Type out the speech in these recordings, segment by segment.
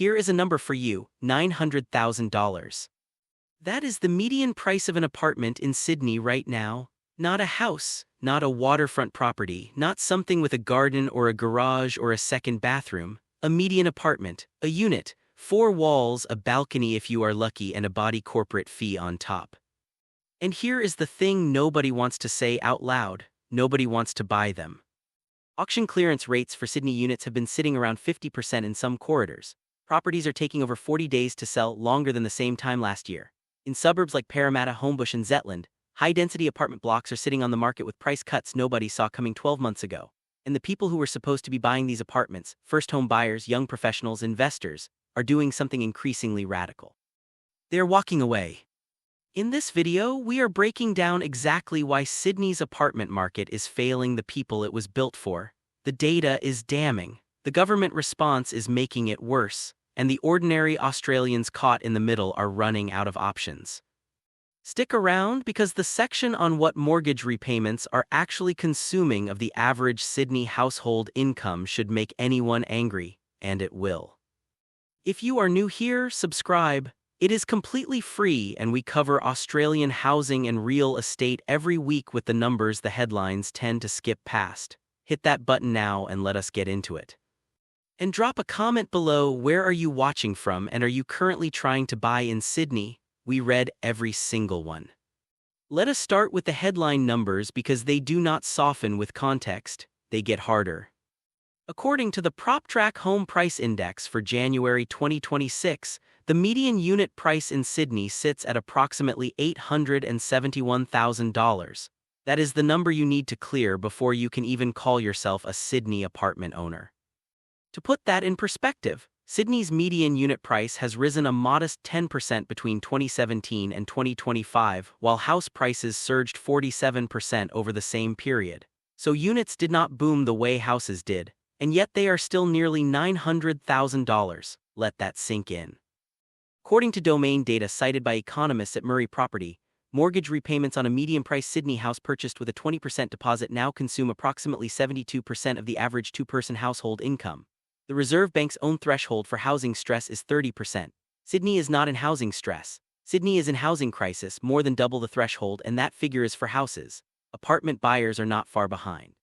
Here is a number for you, $900,000. That is the median price of an apartment in Sydney right now. Not a house, not a waterfront property, not something with a garden or a garage or a second bathroom. A median apartment, a unit, 4 walls, a balcony if you are lucky, and a body corporate fee on top. And here is the thing nobody wants to say out loud: nobody wants to buy them. Auction clearance rates for Sydney units have been sitting around 50% in some corridors. Properties are taking over 40 days to sell, longer than the same time last year. In suburbs like Parramatta, Homebush and Zetland, high-density apartment blocks are sitting on the market with price cuts nobody saw coming 12 months ago. And the people who were supposed to be buying these apartments, first-home buyers, young professionals, investors, are doing something increasingly radical. They're walking away. In this video, we are breaking down exactly why Sydney's apartment market is failing the people it was built for. The data is damning. The government response is making it worse, and the ordinary Australians caught in the middle are running out of options. Stick around, because the section on what mortgage repayments are actually consuming of the average Sydney household income should make anyone angry, and it will. If you are new here, subscribe. It is completely free, and we cover Australian housing and real estate every week with the numbers the headlines tend to skip past. Hit that button now and let us get into it. And drop a comment below: where are you watching from, and are you currently trying to buy in Sydney? We read every single one. Let us start with the headline numbers, because they do not soften with context, they get harder. According to the PropTrack Home Price Index for January 2026, the median unit price in Sydney sits at approximately $871,000. That is the number you need to clear before you can even call yourself a Sydney apartment owner. To put that in perspective, Sydney's median unit price has risen a modest 10% between 2017 and 2025, while house prices surged 47% over the same period. So units did not boom the way houses did, and yet they are still nearly $900,000. Let that sink in. According to domain data cited by economists at Murray Property, mortgage repayments on a median-priced Sydney house purchased with a 20% deposit now consume approximately 72% of the average two-person household income. The Reserve Bank's own threshold for housing stress is 30%. Sydney is not in housing stress. Sydney is in housing crisis, more than double the threshold, and that figure is for houses. Apartment buyers are not far behind.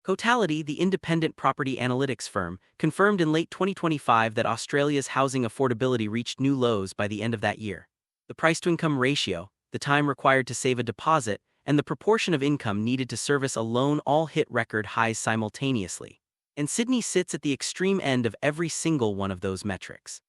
Cotality, the independent property analytics firm, confirmed in late 2025 that Australia's housing affordability reached new lows by the end of that year. The price-to-income ratio, the time required to save a deposit, and the proportion of income needed to service a loan all hit record highs simultaneously. And Sydney sits at the extreme end of every single one of those metrics.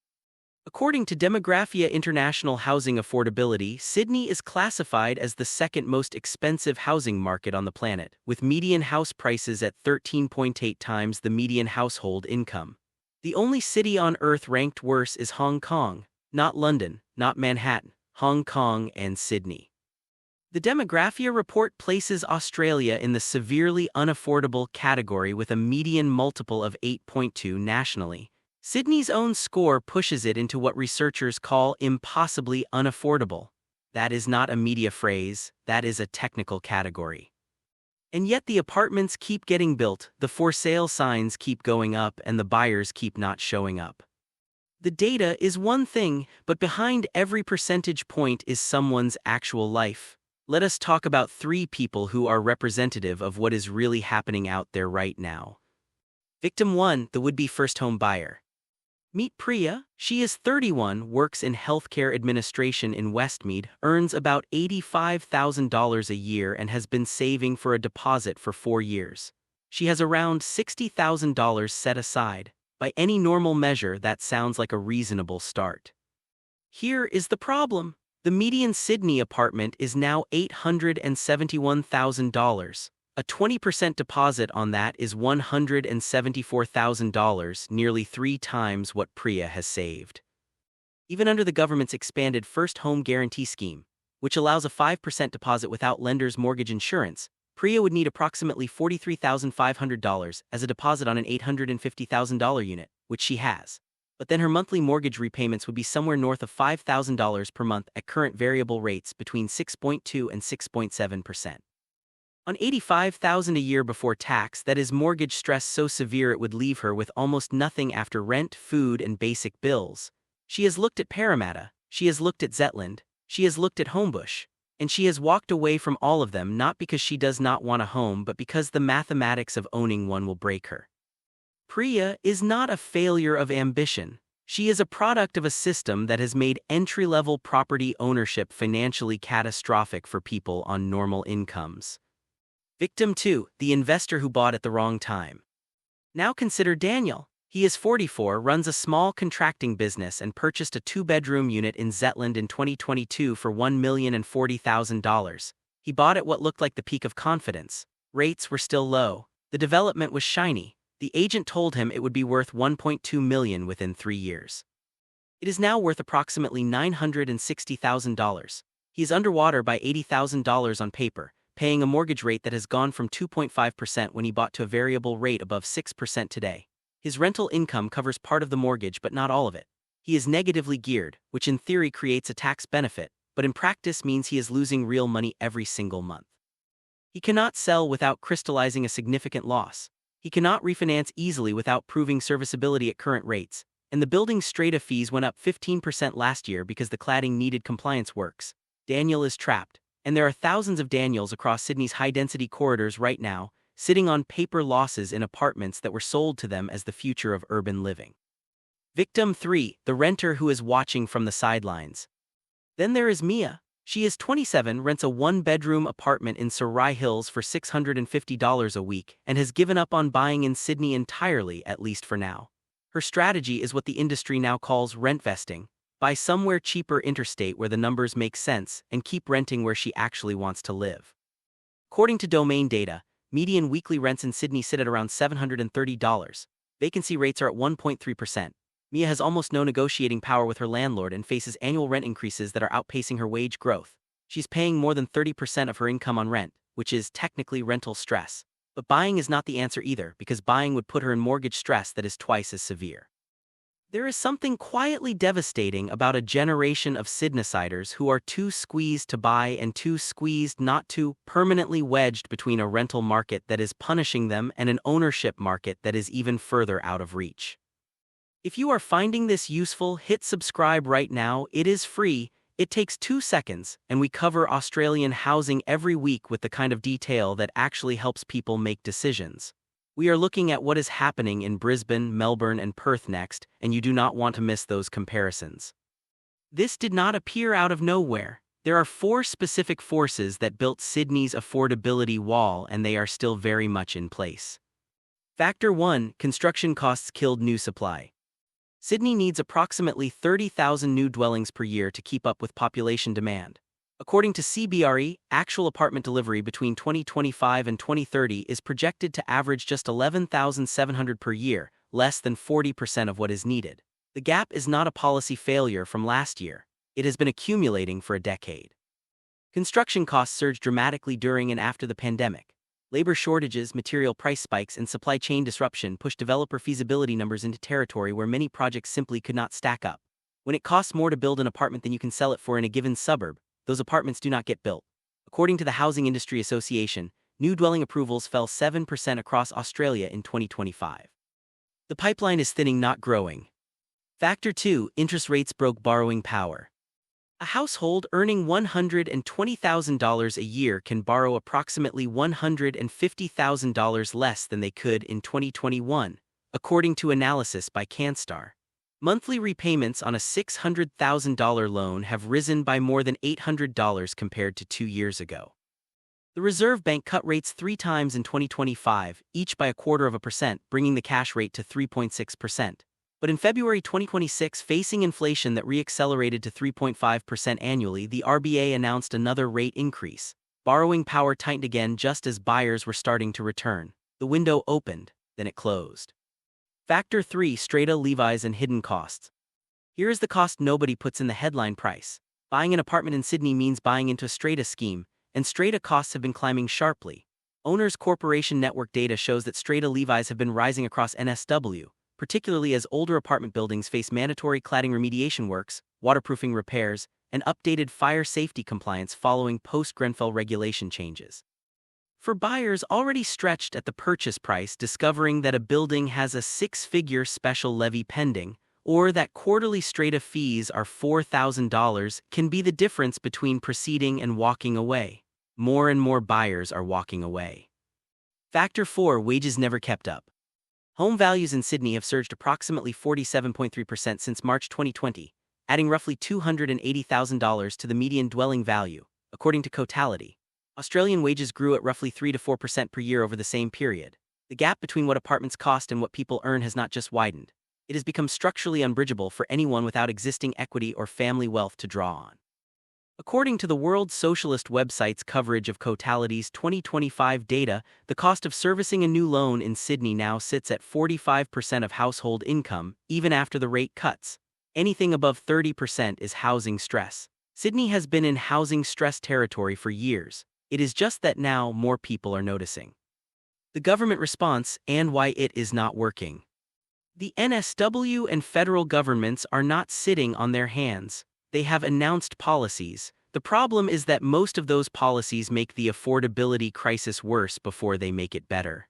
According to Demographia International Housing Affordability, Sydney is classified as the second most expensive housing market on the planet, with median house prices at 13.8 times the median household income. The only city on Earth ranked worse is Hong Kong, not London, not Manhattan, Hong Kong and Sydney. The Demographia report places Australia in the severely unaffordable category with a median multiple of 8.2 nationally. Sydney's own score pushes it into what researchers call impossibly unaffordable. That is not a media phrase, that is a technical category. And yet the apartments keep getting built, the for sale signs keep going up, and the buyers keep not showing up. The data is one thing, but behind every percentage point is someone's actual life. Let us talk about 3 people who are representative of what is really happening out there right now. Victim 1, the would-be first-home buyer. Meet Priya. She is 31, works in healthcare administration in Westmead, earns about $85,000 a year, and has been saving for a deposit for 4 years. She has around $60,000 set aside. By any normal measure, that sounds like a reasonable start. Here is the problem. The median Sydney apartment is now $871,000. A 20% deposit on that is $174,000, nearly 3 times what Priya has saved. Even under the government's expanded First Home Guarantee Scheme, which allows a 5% deposit without lender's mortgage insurance, Priya would need approximately $43,500 as a deposit on an $850,000 unit, which she has. But then her monthly mortgage repayments would be somewhere north of $5,000 per month at current variable rates between 6.2 and 6.7%. On $85,000 a year before tax, that is mortgage stress so severe it would leave her with almost nothing after rent, food, and basic bills. She has looked at Parramatta, she has looked at Zetland, she has looked at Homebush, and she has walked away from all of them not because she does not want a home but because the mathematics of owning one will break her. Priya is not a failure of ambition. She is a product of a system that has made entry-level property ownership financially catastrophic for people on normal incomes. Victim 2, the investor who bought at the wrong time. Now consider Daniel. He is 44, runs a small contracting business and purchased a 2-bedroom unit in Zetland in 2022 for $1,040,000. He bought at what looked like the peak of confidence. Rates were still low. The development was shiny. The agent told him it would be worth $1.2 million within 3 years. It is now worth approximately $960,000. He is underwater by $80,000 on paper, paying a mortgage rate that has gone from 2.5% when he bought to a variable rate above 6% today. His rental income covers part of the mortgage but not all of it. He is negatively geared, which in theory creates a tax benefit, but in practice means he is losing real money every single month. He cannot sell without crystallizing a significant loss. He cannot refinance easily without proving serviceability at current rates, and the building's strata fees went up 15% last year because the cladding needed compliance works. Daniel is trapped, and there are thousands of Daniels across Sydney's high-density corridors right now, sitting on paper losses in apartments that were sold to them as the future of urban living. Victim 3, the renter who is watching from the sidelines. Then there is Mia. She is 27, rents a 1-bedroom apartment in Surrey Hills for $650 a week, and has given up on buying in Sydney entirely, at least for now. Her strategy is what the industry now calls rent vesting. Buy somewhere cheaper interstate where the numbers make sense, and keep renting where she actually wants to live. According to Domain data, median weekly rents in Sydney sit at around $730. Vacancy rates are at 1.3%. Mia has almost no negotiating power with her landlord and faces annual rent increases that are outpacing her wage growth. She's paying more than 30% of her income on rent, which is technically rental stress. But buying is not the answer either, because buying would put her in mortgage stress that is twice as severe. There is something quietly devastating about a generation of Sydneysiders who are too squeezed to buy and too squeezed not to, permanently wedged between a rental market that is punishing them and an ownership market that is even further out of reach. If you are finding this useful, hit subscribe right now. It is free, it takes 2 seconds, and we cover Australian housing every week with the kind of detail that actually helps people make decisions. We are looking at what is happening in Brisbane, Melbourne, and Perth next, and you do not want to miss those comparisons. This did not appear out of nowhere. There are 4 specific forces that built Sydney's affordability wall, and they are still very much in place. Factor 1: construction costs killed new supply. Sydney needs approximately 30,000 new dwellings per year to keep up with population demand. According to CBRE, actual apartment delivery between 2025 and 2030 is projected to average just 11,700 per year, less than 40% of what is needed. The gap is not a policy failure from last year. It has been accumulating for a decade. Construction costs surged dramatically during and after the pandemic. Labor shortages, material price spikes, and supply chain disruption pushed developer feasibility numbers into territory where many projects simply could not stack up. When it costs more to build an apartment than you can sell it for in a given suburb, those apartments do not get built. According to the Housing Industry Association, new dwelling approvals fell 7% across Australia in 2025. The pipeline is thinning, not growing. Factor 2: interest rates broke borrowing power. A household earning $120,000 a year can borrow approximately $150,000 less than they could in 2021, according to analysis by Canstar. Monthly repayments on a $600,000 loan have risen by more than $800 compared to 2 years ago. The Reserve Bank cut rates 3 times in 2025, each by 0.25%, bringing the cash rate to 3.6%. But in February 2026, facing inflation that re-accelerated to 3.5% annually, the RBA announced another rate increase. Borrowing power tightened again just as buyers were starting to return. The window opened, then it closed. Factor 3: strata, levies, and hidden costs. Here is the cost nobody puts in the headline price. Buying an apartment in Sydney means buying into a strata scheme, and strata costs have been climbing sharply. Owners Corporation network data shows that strata levies have been rising across NSW, particularly as older apartment buildings face mandatory cladding remediation works, waterproofing repairs, and updated fire safety compliance following post-Grenfell regulation changes. For buyers already stretched at the purchase price, discovering that a building has a six-figure special levy pending, or that quarterly strata fees are $4,000 can be the difference between proceeding and walking away. More and more buyers are walking away. Factor 4. Wages never kept up. Home values in Sydney have surged approximately 47.3% since March 2020, adding roughly $280,000 to the median dwelling value, according to Cotality. Australian wages grew at roughly 3 to 4% per year over the same period. The gap between what apartments cost and what people earn has not just widened. It has become structurally unbridgeable for anyone without existing equity or family wealth to draw on. According to the World Socialist website's coverage of Cotality's 2025 data, the cost of servicing a new loan in Sydney now sits at 45% of household income, even after the rate cuts. Anything above 30% is housing stress. Sydney has been in housing stress territory for years. It is just that now more people are noticing. The government response and why it is not working. The NSW and federal governments are not sitting on their hands. They have announced policies. The problem is that most of those policies make the affordability crisis worse before they make it better.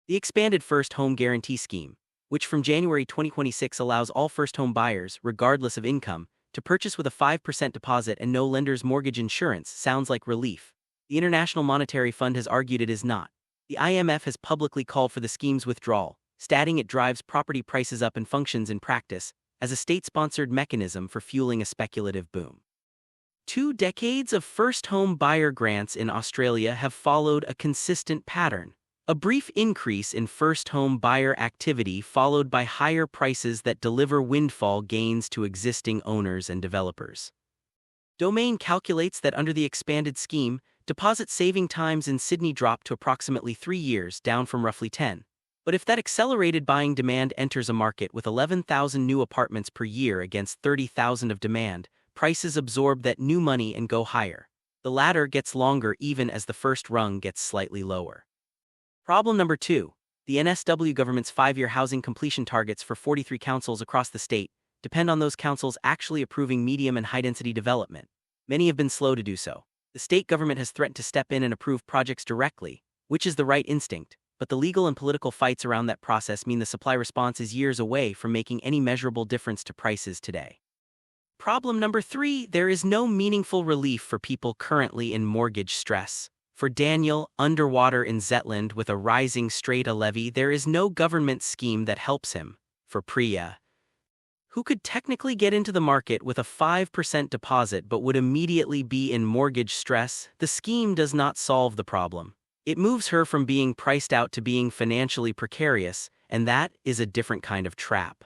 The expanded First Home Guarantee Scheme, which from January 2026 allows all first home buyers, regardless of income, to purchase with a 5% deposit and no lender's mortgage insurance, sounds like relief. The International Monetary Fund has argued it is not. The IMF has publicly called for the scheme's withdrawal, stating it drives property prices up and functions in practice as a state-sponsored mechanism for fueling a speculative boom. 2 decades of first home buyer grants in Australia have followed a consistent pattern. A brief increase in first home buyer activity followed by higher prices that deliver windfall gains to existing owners and developers. Domain calculates that under the expanded scheme, deposit saving times in Sydney dropped to approximately 3 years, down from roughly 10. But if that accelerated buying demand enters a market with 11,000 new apartments per year against 30,000 of demand, prices absorb that new money and go higher. The ladder gets longer even as the first rung gets slightly lower. Problem number 2. The NSW government's 5-year housing completion targets for 43 councils across the state depend on those councils actually approving medium and high-density development. Many have been slow to do so. The state government has threatened to step in and approve projects directly, which is the right instinct. But the legal and political fights around that process mean the supply response is years away from making any measurable difference to prices today. Problem number 3. There is no meaningful relief for people currently in mortgage stress. For Daniel, underwater in Zetland with a rising strata levy, there is no government scheme that helps him. For Priya, who could technically get into the market with a 5% deposit but would immediately be in mortgage stress, the scheme does not solve the problem. It moves her from being priced out to being financially precarious, and that is a different kind of trap.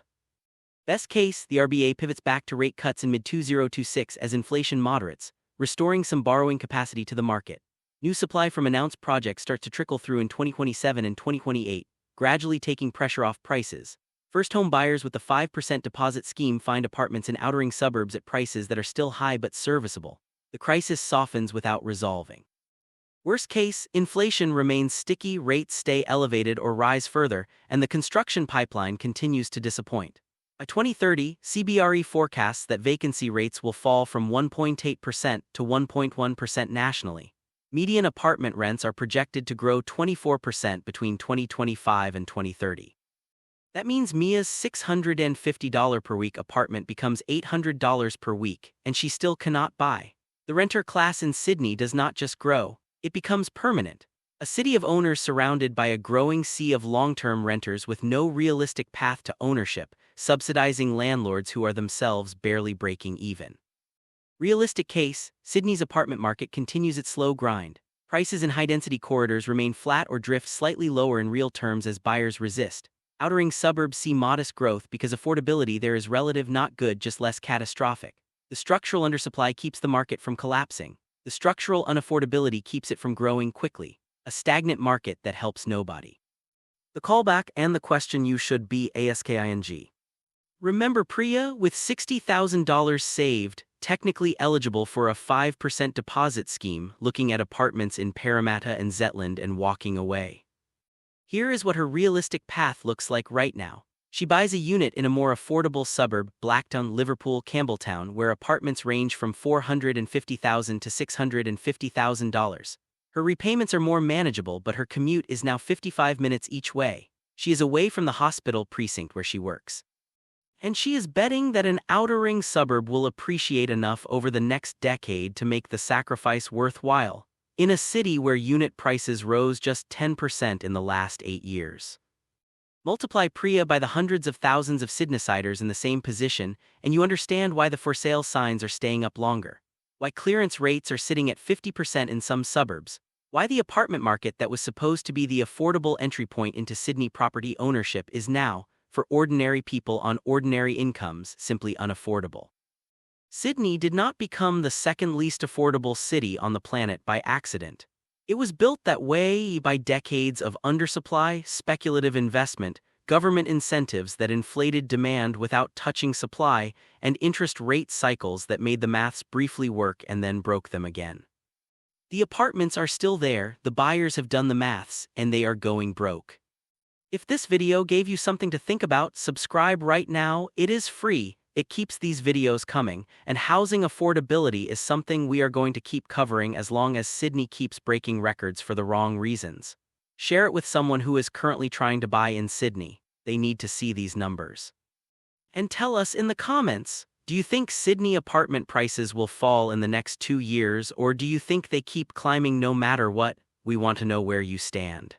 Best case, the RBA pivots back to rate cuts in mid-2026 as inflation moderates, restoring some borrowing capacity to the market. New supply from announced projects starts to trickle through in 2027 and 2028, gradually taking pressure off prices. First home buyers with the 5% deposit scheme find apartments in outer suburbs at prices that are still high but serviceable. The crisis softens without resolving. Worst case, inflation remains sticky, rates stay elevated or rise further, and the construction pipeline continues to disappoint. By 2030, CBRE forecasts that vacancy rates will fall from 1.8% to 1.1% nationally. Median apartment rents are projected to grow 24% between 2025 and 2030. That means Mia's $650 per week apartment becomes $800 per week, and she still cannot buy. The renter class in Sydney does not just grow, it becomes permanent. A city of owners surrounded by a growing sea of long-term renters with no realistic path to ownership, subsidizing landlords who are themselves barely breaking even. Realistic case, Sydney's apartment market continues its slow grind. Prices in high-density corridors remain flat or drift slightly lower in real terms as buyers resist. Outer suburbs see modest growth because affordability there is relative, not good, just less catastrophic. The structural undersupply keeps the market from collapsing. The structural unaffordability keeps it from growing quickly, a stagnant market that helps nobody. The callback and the question you should be asking. Remember Priya, with $60,000 saved, technically eligible for a 5% deposit scheme, looking at apartments in Parramatta and Zetland and walking away. Here is what her realistic path looks like right now. She buys a unit in a more affordable suburb, Blacktown, Liverpool, Campbelltown, where apartments range from $450,000 to $650,000. Her repayments are more manageable, but her commute is now 55 minutes each way. She is away from the hospital precinct where she works. And she is betting that an outer ring suburb will appreciate enough over the next decade to make the sacrifice worthwhile, in a city where unit prices rose just 10% in the last 8 years. Multiply Priya by the hundreds of thousands of Sydneysiders in the same position, and you understand why the for sale signs are staying up longer, why clearance rates are sitting at 50% in some suburbs, why the apartment market that was supposed to be the affordable entry point into Sydney property ownership is now, for ordinary people on ordinary incomes, simply unaffordable. Sydney did not become the second least affordable city on the planet by accident. It was built that way by decades of undersupply, speculative investment, government incentives that inflated demand without touching supply, and interest rate cycles that made the maths briefly work and then broke them again. The apartments are still there, the buyers have done the maths, and they are going broke. If this video gave you something to think about, subscribe right now. It is free, it keeps these videos coming, and housing affordability is something we are going to keep covering as long as Sydney keeps breaking records for the wrong reasons. Share it with someone who is currently trying to buy in Sydney. They need to see these numbers. And tell us in the comments, do you think Sydney apartment prices will fall in the next 2 years, or do you think they keep climbing no matter what? We want to know where you stand.